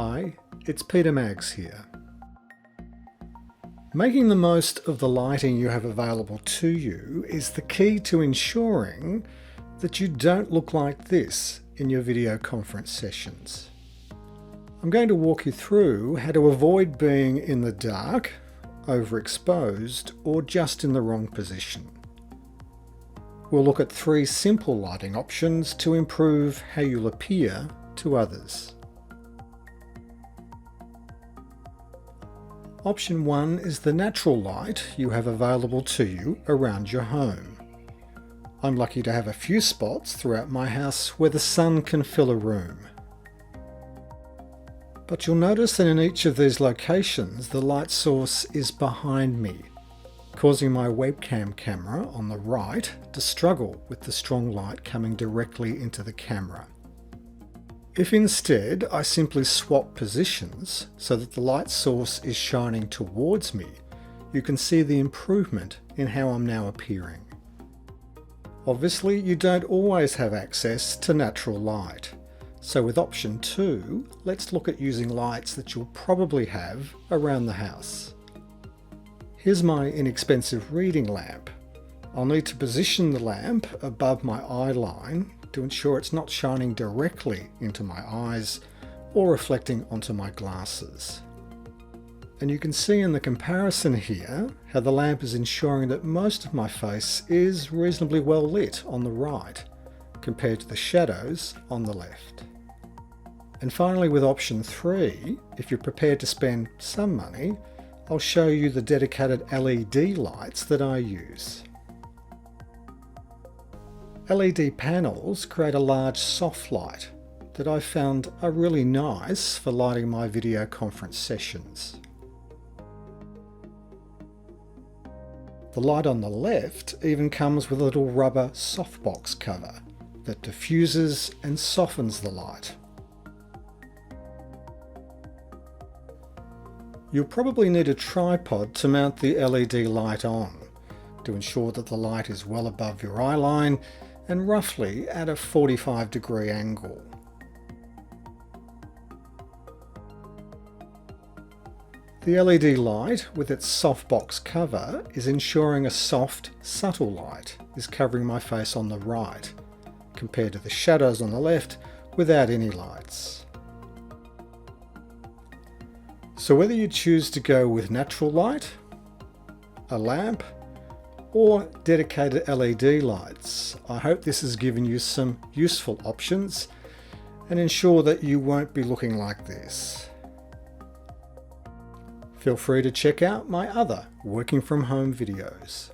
Hi, it's Peter Maggs here. Making the most of the lighting you have available to you is the key to ensuring that you don't look like this in your video conference sessions. I'm going to walk you through how to avoid being in the dark, overexposed, or just in the wrong position. We'll look at 3 simple lighting options to improve how you'll appear to others. Option 1 is the natural light you have available to you around your home. I'm lucky to have a few spots throughout my house where the sun can fill a room. But you'll notice that in each of these locations the light source is behind me, causing my webcam camera on the right to struggle with the strong light coming directly into the camera. If instead I simply swap positions so that the light source is shining towards me, you can see the improvement in how I'm now appearing. Obviously, you don't always have access to natural light, so with option 2, let's look at using lights that you'll probably have around the house. Here's my inexpensive reading lamp. I'll need to position the lamp above my eye line to ensure it's not shining directly into my eyes or reflecting onto my glasses. And you can see in the comparison here how the lamp is ensuring that most of my face is reasonably well lit on the right compared to the shadows on the left. And finally, with option 3, if you're prepared to spend some money, I'll show you the dedicated LED lights that I use. LED panels create a large soft light that I found are really nice for lighting my video conference sessions. The light on the left even comes with a little rubber softbox cover that diffuses and softens the light. You'll probably need a tripod to mount the LED light on to ensure that the light is well above your eye line and roughly at a 45-degree angle. The LED light with its softbox cover is ensuring a soft, subtle light is covering my face on the right, compared to the shadows on the left without any lights. So whether you choose to go with natural light, a lamp, or dedicated LED lights, I hope this has given you some useful options and ensure that you won't be looking like this. Feel free to check out my other working from home videos.